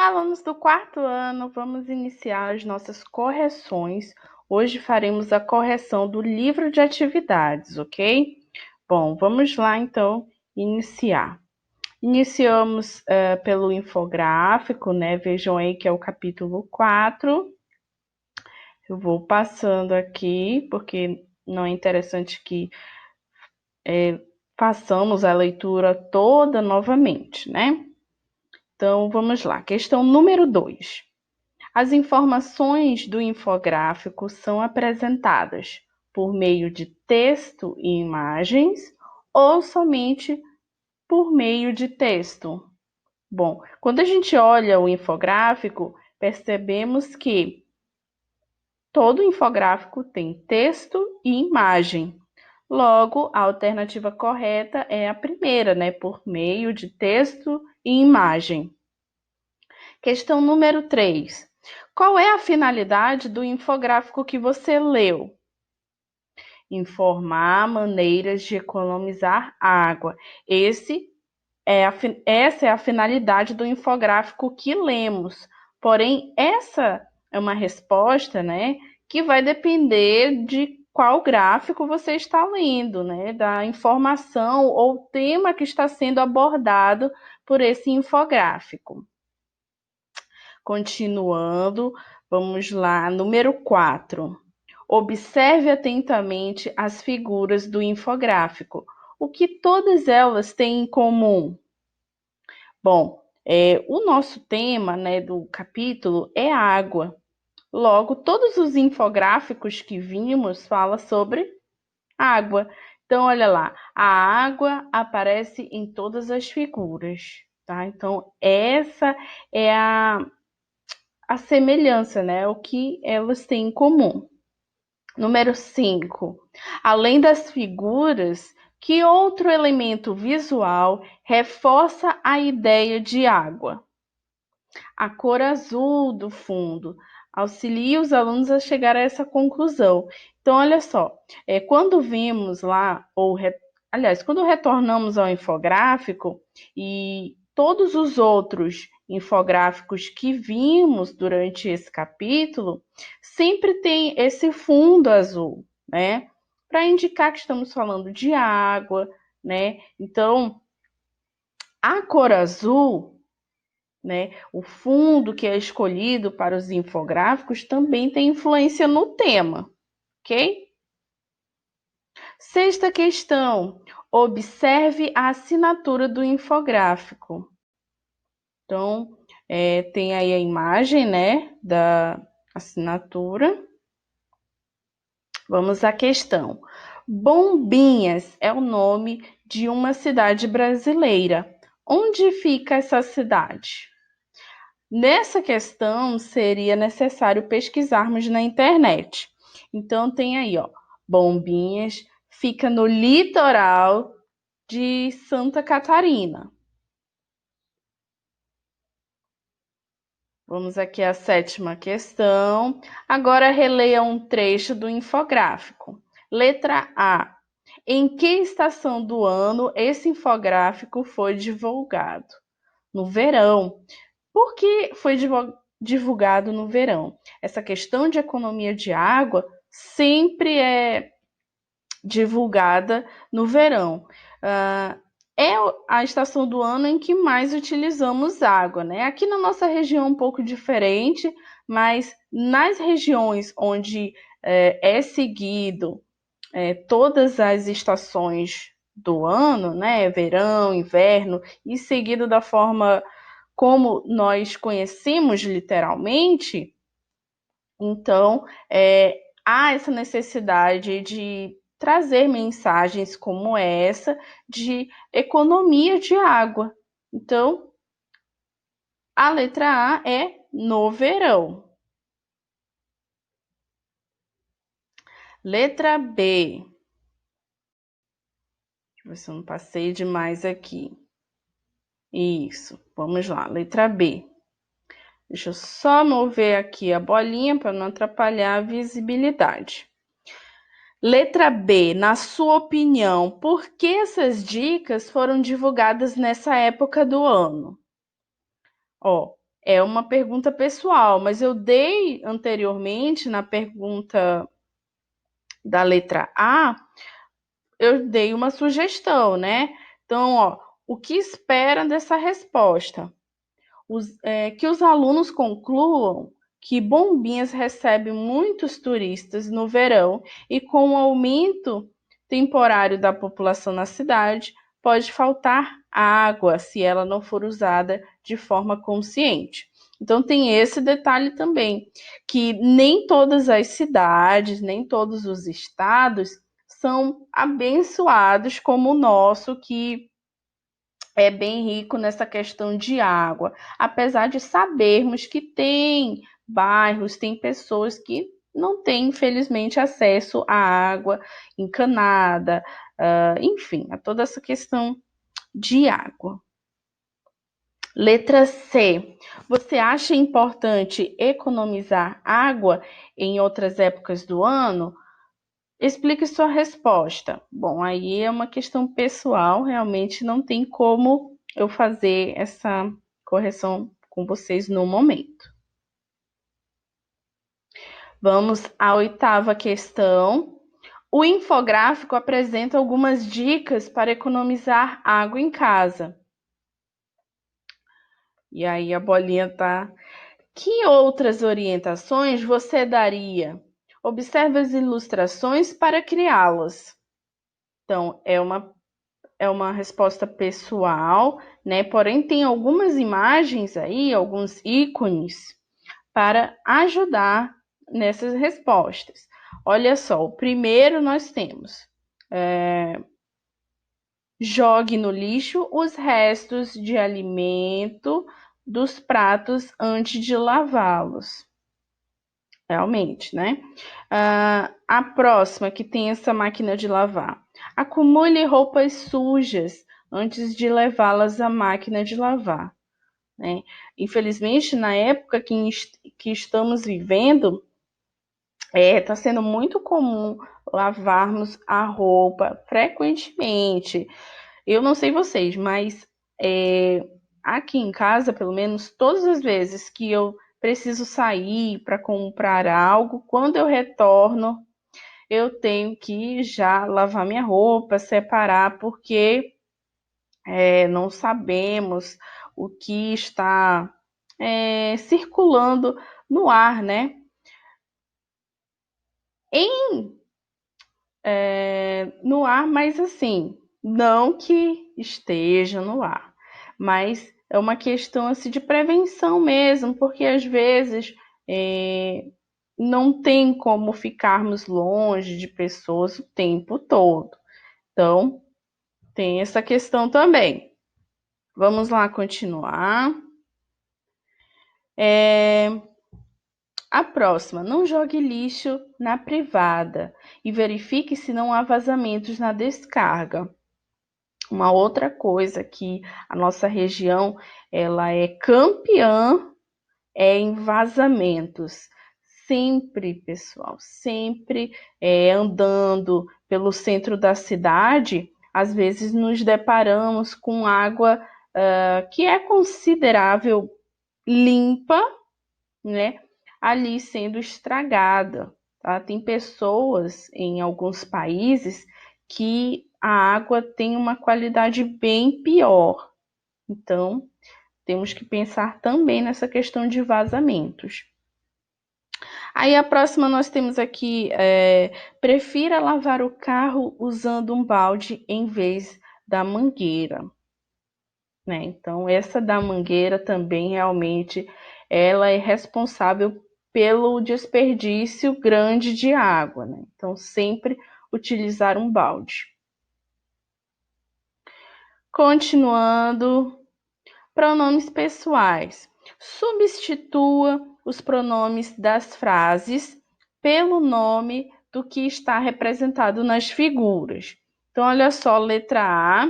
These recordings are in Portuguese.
Alunos do quarto ano, vamos iniciar as nossas correções. Hoje faremos a correção do livro de atividades, ok? Bom, vamos lá então iniciar. Iniciamos pelo infográfico, né? Vejam aí que é o capítulo 4. Eu vou passando aqui, porque não é interessante que façamos a leitura toda novamente, né? Então, vamos lá. Questão número 2. As informações do infográfico são apresentadas por meio de texto e imagens ou somente por meio de texto? Bom, quando a gente olha o infográfico, percebemos que todo infográfico tem texto e imagem. Logo, a alternativa correta é a primeira, né? Por meio de texto e imagem. Questão número 3. Qual é a finalidade do infográfico que você leu? Informar maneiras de economizar água. Essa é a finalidade do infográfico que lemos. Porém, essa é uma resposta, né, que vai depender de qual gráfico você está lendo, né, da informação ou tema que está sendo abordado por esse infográfico. Continuando, vamos lá, número 4. Observe atentamente as figuras do infográfico. O que todas elas têm em comum? Bom, o nosso tema, né, do capítulo é água. Logo, todos os infográficos que vimos falam sobre água. Então, olha lá, a água aparece em todas as figuras, tá? Então, essa é a semelhança, né? O que elas têm em comum. Número 5. Além das figuras, que outro elemento visual reforça a ideia de água? A cor azul do fundo auxilia os alunos a chegar a essa conclusão. Então, olha só, quando vimos lá, quando retornamos ao infográfico e todos os outros infográficos que vimos durante esse capítulo, sempre tem esse fundo azul, né? Para indicar que estamos falando de água, né? Então, a cor azul, né? O fundo que é escolhido para os infográficos também tem influência no tema, ok? Sexta questão. Observe a assinatura do infográfico. Então, tem aí a imagem, né, da assinatura. Vamos à questão. Bombinhas é o nome de uma cidade brasileira. Onde fica essa cidade? Nessa questão, seria necessário pesquisarmos na internet. Então, tem aí, ó, Bombinhas fica no litoral de Santa Catarina. Vamos aqui à sétima questão. Agora releia um trecho do infográfico. Letra A. Em que estação do ano esse infográfico foi divulgado? No verão. Por que foi divulgado no verão? Essa questão de economia de água sempre é divulgada no verão. É a estação do ano em que mais utilizamos água, né? Aqui na nossa região é um pouco diferente, mas nas regiões onde é seguido todas as estações do ano, né? Verão, inverno, e seguido da forma como nós conhecemos literalmente, então há essa necessidade de trazer mensagens como essa de economia de água. Então, a letra A é no verão. Letra B. Deixa eu ver se eu não passei demais aqui. Isso, vamos lá, letra B. Deixa eu só mover aqui a bolinha para não atrapalhar a visibilidade. Letra B, na sua opinião, por que essas dicas foram divulgadas nessa época do ano? Ó, É uma pergunta pessoal, mas eu dei anteriormente na pergunta da letra A, eu dei uma sugestão, né? Então, ó, o que espera dessa resposta? Que os alunos concluam que Bombinhas recebe muitos turistas no verão e com o aumento temporário da população na cidade, pode faltar água se ela não for usada de forma consciente. Então tem esse detalhe também, que nem todas as cidades, nem todos os estados são abençoados como o nosso, que é bem rico nessa questão de água, apesar de sabermos que tem bairros, tem pessoas que não têm, infelizmente, acesso à água encanada, enfim, a toda essa questão de água. Letra C. Você acha importante economizar água em outras épocas do ano? Explique sua resposta. Bom, aí é uma questão pessoal, realmente não tem como eu fazer essa correção com vocês no momento. Vamos à oitava questão. O infográfico apresenta algumas dicas para economizar água em casa. E aí a bolinha tá. Que outras orientações você daria? Observe as ilustrações para criá-las. Então, é uma resposta pessoal, né? Porém, tem algumas imagens aí, alguns ícones para ajudar nessas respostas. Olha só, o primeiro nós temos jogue no lixo os restos de alimento dos pratos antes de lavá-los. Realmente, né? A próxima que tem essa máquina de lavar. Acumule roupas sujas antes de levá-las à máquina de lavar. Né? Infelizmente, na época que estamos vivendo, está sendo muito comum lavarmos a roupa frequentemente. Eu não sei vocês, mas aqui em casa, pelo menos, todas as vezes que eu preciso sair para comprar algo, quando eu retorno, eu tenho que já lavar minha roupa, separar, porque não sabemos o que está circulando no ar, né? No ar, mas assim, não que esteja no ar, mas é uma questão assim, de prevenção mesmo, porque às vezes não tem como ficarmos longe de pessoas o tempo todo. Então, tem essa questão também. Vamos lá continuar. A próxima, não jogue lixo na privada e verifique se não há vazamentos na descarga. Uma outra coisa que a nossa região ela é campeã em vazamentos. Sempre, pessoal, sempre andando pelo centro da cidade, às vezes nos deparamos com água que é considerável limpa, né? Ali sendo estragada. Tá? Tem pessoas em alguns países que a água tem uma qualidade bem pior. Então, temos que pensar também nessa questão de vazamentos. Aí a próxima nós temos aqui, prefira lavar o carro usando um balde em vez da mangueira. Né? Então, essa da mangueira também realmente ela é responsável pelo desperdício grande de água. Né? Então, sempre utilizar um balde. Continuando, pronomes pessoais. Substitua os pronomes das frases pelo nome do que está representado nas figuras. Então, olha só, letra A.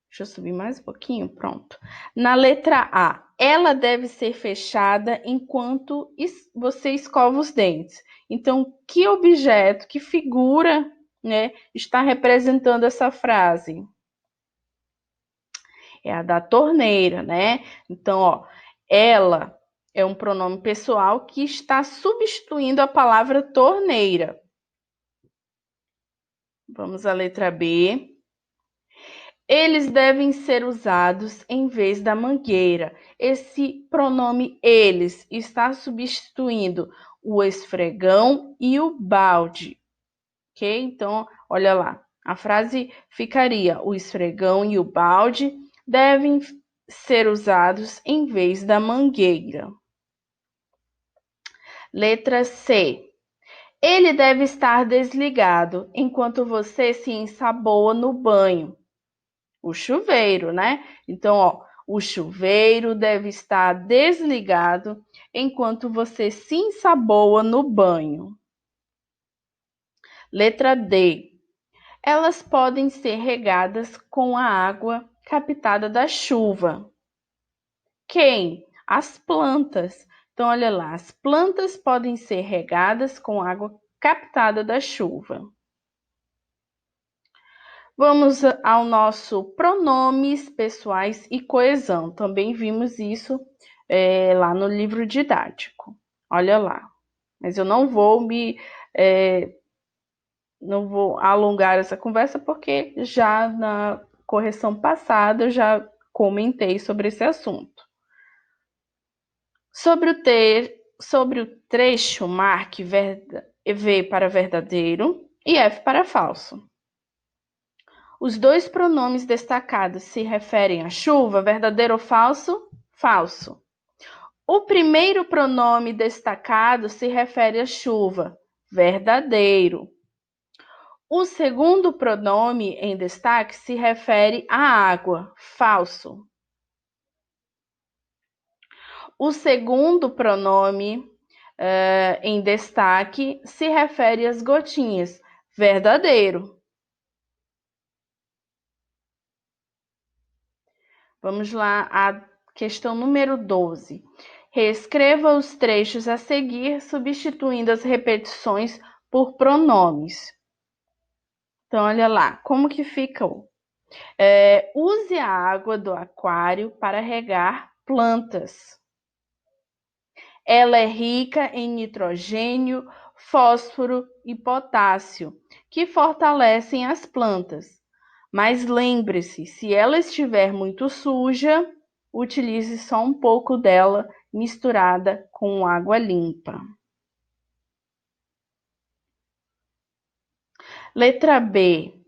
Deixa eu subir mais um pouquinho, pronto. Na letra A, ela deve ser fechada enquanto você escova os dentes. Então, que objeto, que figura, né, está representando essa frase? É a da torneira, né? Então, ó, ela é um pronome pessoal que está substituindo a palavra torneira. Vamos à letra B. Eles devem ser usados em vez da mangueira. Esse pronome eles está substituindo o esfregão e o balde, ok? Então, olha lá, a frase ficaria: o esfregão e o balde devem ser usados em vez da mangueira. Letra C. Ele deve estar desligado enquanto você se ensaboa no banho. O chuveiro, né? Então, ó, o chuveiro deve estar desligado enquanto você se ensaboa no banho. Letra D. Elas podem ser regadas com a água captada da chuva. Quem? As plantas. Então, olha lá, as plantas podem ser regadas com água captada da chuva. Vamos ao nosso pronomes pessoais e coesão. Também vimos isso lá no livro didático. Olha lá. Mas eu não vou não vou alongar essa conversa porque já na correção passada eu já comentei sobre esse assunto. Sobre o trecho, marque V para verdadeiro e F para falso. Os dois pronomes destacados se referem à chuva, verdadeiro ou falso? Falso. O primeiro pronome destacado se refere à chuva, verdadeiro. O segundo pronome em destaque se refere à água, falso. O segundo pronome em destaque se refere às gotinhas, verdadeiro. Vamos lá, a questão número 12. Reescreva os trechos a seguir, substituindo as repetições por pronomes. Então, olha lá, como que fica? Use a água do aquário para regar plantas. Ela é rica em nitrogênio, fósforo e potássio, que fortalecem as plantas. Mas lembre-se, se ela estiver muito suja, utilize só um pouco dela misturada com água limpa. Letra B.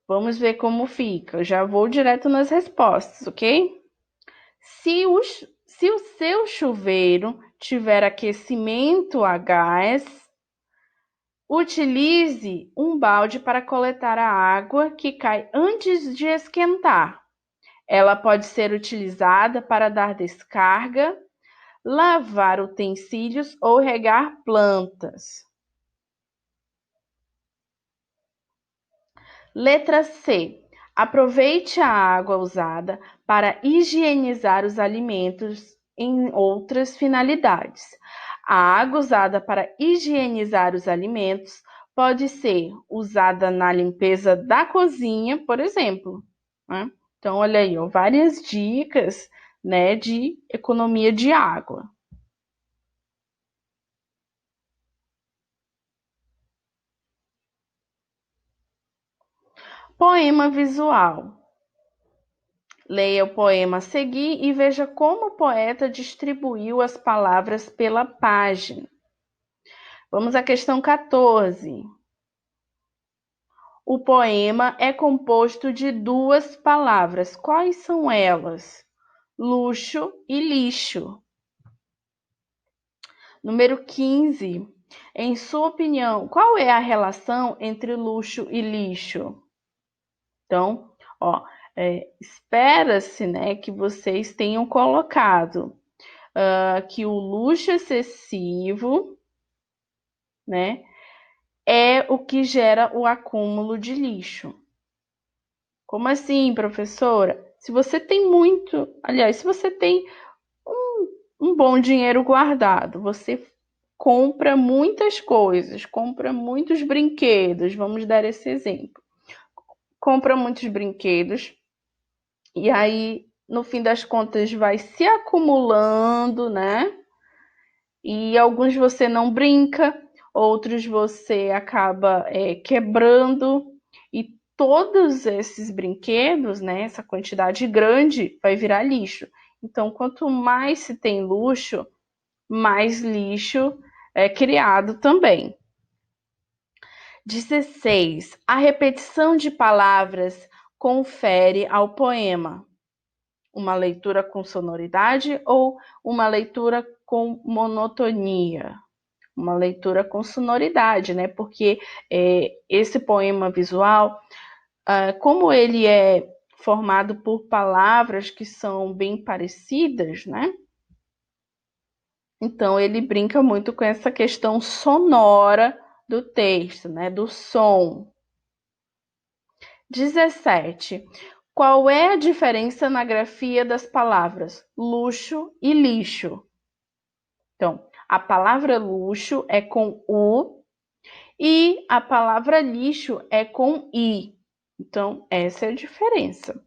Vamos ver como fica. Eu já vou direto nas respostas, ok? Se o seu chuveiro tiver aquecimento a gás, utilize um balde para coletar a água que cai antes de esquentar. Ela pode ser utilizada para dar descarga, lavar utensílios ou regar plantas. Letra C. Aproveite a água usada para higienizar os alimentos em outras finalidades. A água usada para higienizar os alimentos pode ser usada na limpeza da cozinha, por exemplo, né? Então, olha aí, ó, várias dicas, né, de economia de água. Poema visual. Leia o poema a seguir e veja como o poeta distribuiu as palavras pela página. Vamos à questão 14. O poema é composto de duas palavras. Quais são elas? Luxo e lixo. Número 15. Em sua opinião, qual é a relação entre luxo e lixo? Então, ó, espera-se, né, que vocês tenham colocado que o luxo excessivo, né, é o que gera o acúmulo de lixo. Como assim, professora? Se você tem se você tem um bom dinheiro guardado, você compra muitas coisas, compra muitos brinquedos, vamos dar esse exemplo. Compra muitos brinquedos, E aí, no fim das contas, vai se acumulando, né? E alguns você não brinca, outros você acaba quebrando, e todos esses brinquedos, né, essa quantidade grande, vai virar lixo. Então, quanto mais se tem luxo, mais lixo é criado também. 16. A repetição de palavras confere ao poema uma leitura com sonoridade ou uma leitura com monotonia? Uma leitura com sonoridade, né? Porque esse poema visual, como ele é formado por palavras que são bem parecidas, né? Então ele brinca muito com essa questão sonora do texto, né? Do som. 17. Qual é a diferença na grafia das palavras luxo e lixo? Então, a palavra luxo é com U e a palavra lixo é com I. Então, essa é a diferença.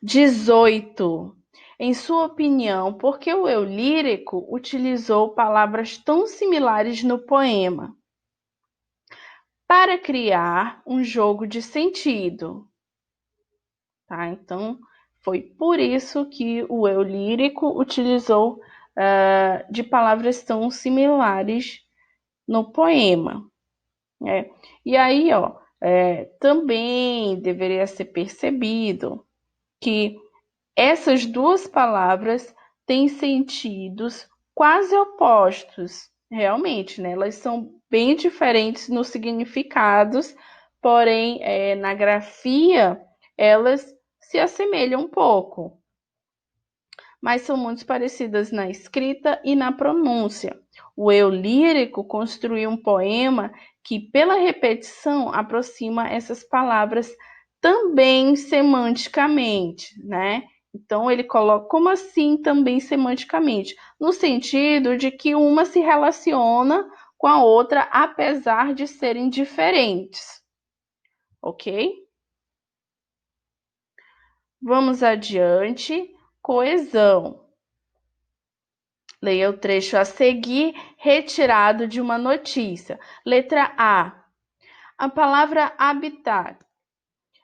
18. Em sua opinião, por que o eu lírico utilizou palavras tão similares no poema? Para criar um jogo de sentido. Tá? Então, foi por isso que o eu lírico utilizou de palavras tão similares no poema. E aí, também deveria ser percebido que essas duas palavras têm sentidos quase opostos, realmente, né? Elas são bem diferentes nos significados, porém, na grafia, elas se assemelham um pouco, mas são muito parecidas na escrita e na pronúncia. O eu lírico construiu um poema que, pela repetição, aproxima essas palavras também semanticamente, né? Então, ele coloca como assim também semanticamente? No sentido de que uma se relaciona com a outra, apesar de serem diferentes, ok? Vamos adiante. Coesão. Leia o trecho a seguir, retirado de uma notícia. Letra A. A palavra habitat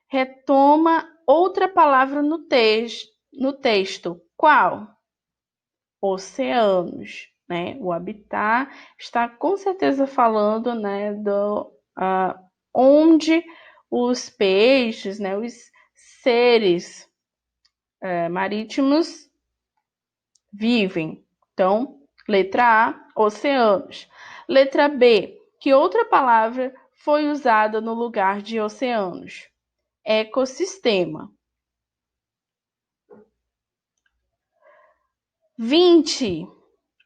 retoma outra palavra no texto. Qual? Oceanos, né? O habitat está com certeza falando, né, onde os peixes, né, os seres marítimos vivem. Então, letra A, oceanos. Letra B, que outra palavra foi usada no lugar de oceanos? Ecossistema. 20.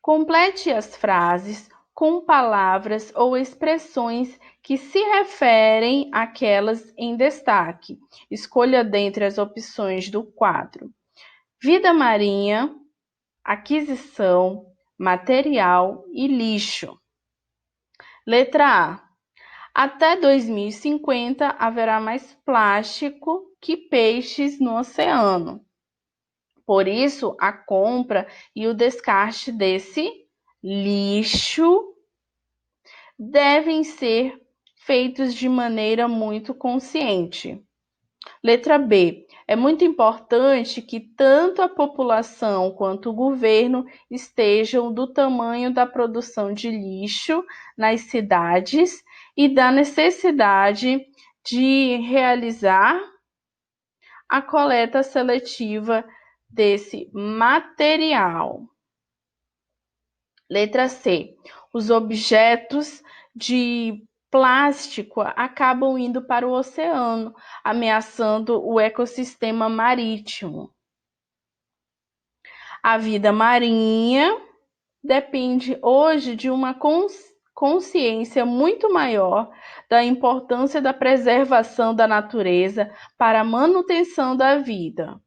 Complete as frases com palavras ou expressões que se referem àquelas em destaque. Escolha dentre as opções do quadro: vida marinha, aquisição, material e lixo. Letra A. Até 2050 haverá mais plástico que peixes no oceano. Por isso, a compra e o descarte desse lixo devem ser feitos de maneira muito consciente. Letra B. É muito importante que tanto a população quanto o governo estejam do tamanho da produção de lixo nas cidades e da necessidade de realizar a coleta seletiva desse material. Letra C. Os objetos de plástico acabam indo para o oceano, ameaçando o ecossistema marítimo. A vida marinha depende hoje de uma consciência muito maior da importância da preservação da natureza para a manutenção da vida.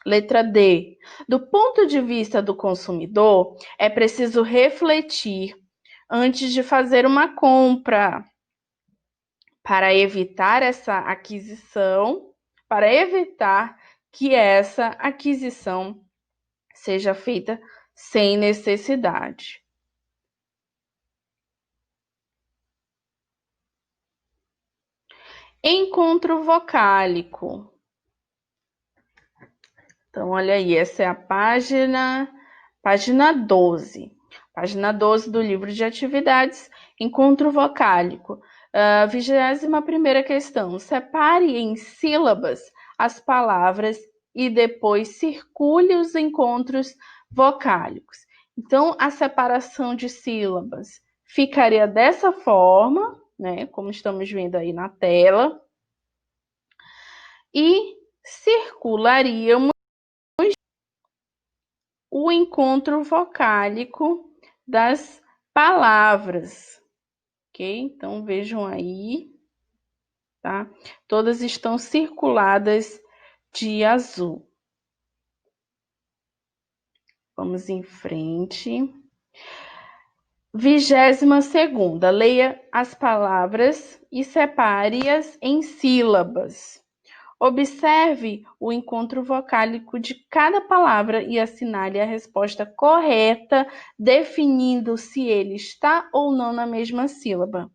Letra D. Do ponto de vista do consumidor, é preciso refletir antes de fazer uma compra para evitar essa aquisição para evitar que essa aquisição seja feita sem necessidade. Encontro vocálico. Então, olha aí, essa é a página 12. Página 12 do livro de atividades, encontro vocálico. 21ª questão. Separe em sílabas as palavras e depois circule os encontros vocálicos. Então, a separação de sílabas ficaria dessa forma, né, como estamos vendo aí na tela, e circularíamos o encontro vocálico das palavras, ok? Então, vejam aí, tá? Todas estão circuladas de azul. Vamos em frente. 22ª, leia as palavras e separe-as em sílabas. Observe o encontro vocálico de cada palavra e assinale a resposta correta, definindo se ele está ou não na mesma sílaba.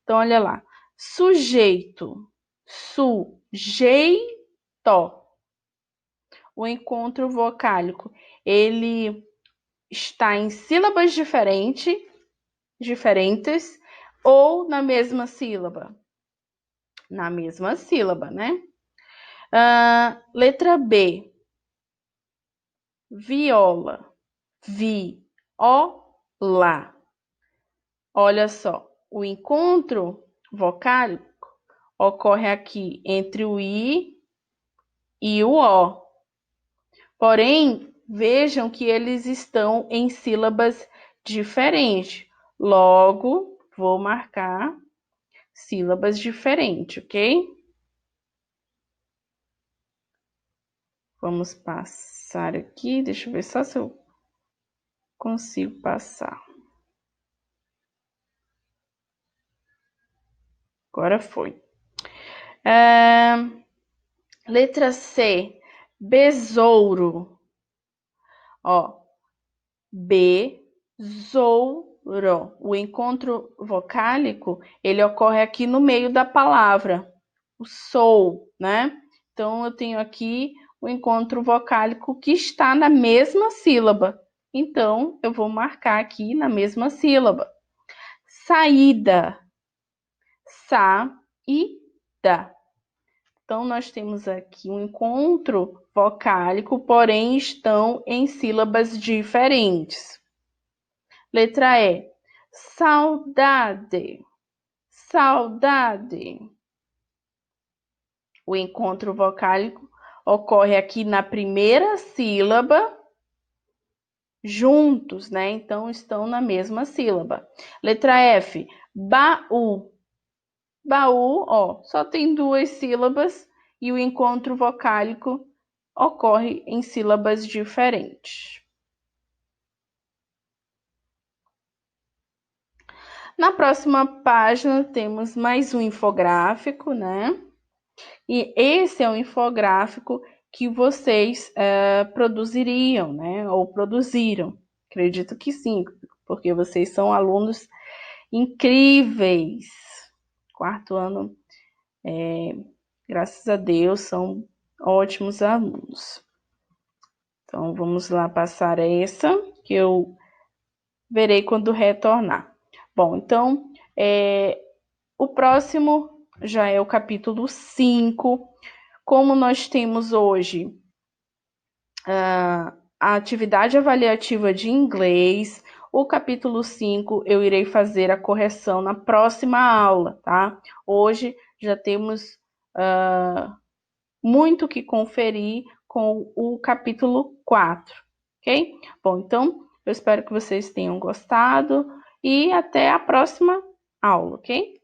Então, olha lá. Sujeito, sujeito. O encontro vocálico, ele está em sílabas diferentes ou na mesma sílaba? Na mesma sílaba, né? Letra B. Viola. Vi-o-la. Olha só, o encontro vocálico ocorre aqui entre o I e o O. Porém, vejam que eles estão em sílabas diferentes. Logo, vou marcar sílabas diferentes, ok? Vamos passar aqui, deixa eu ver só se eu consigo passar. Agora foi. Letra C, besouro. Ó, besouro. O encontro vocálico, ele ocorre aqui no meio da palavra, o sou, né? Então, eu tenho aqui o encontro vocálico que está na mesma sílaba. Então, eu vou marcar aqui na mesma sílaba. Saída. Saída. Então, nós temos aqui um encontro vocálico, porém estão em sílabas diferentes. Letra E. Saudade. Saudade. O encontro vocálico ocorre aqui na primeira sílaba, juntos, né? Então, estão na mesma sílaba. Letra F. Baú. Baú, ó, só tem 2 sílabas e o encontro vocálico ocorre em sílabas diferentes. Na próxima página temos mais um infográfico, né? E esse é um infográfico que vocês produziriam, né? Ou produziram. Acredito que sim, porque vocês são alunos incríveis. 4º ano, graças a Deus, são ótimos alunos. Então, vamos lá passar essa, que eu verei quando retornar. Bom, então, o próximo já é o capítulo 5. Como nós temos hoje a atividade avaliativa de inglês, o capítulo 5 eu irei fazer a correção na próxima aula, tá? Hoje já temos muito que conferir com o capítulo 4, ok? Bom, então, eu espero que vocês tenham gostado e até a próxima aula, ok?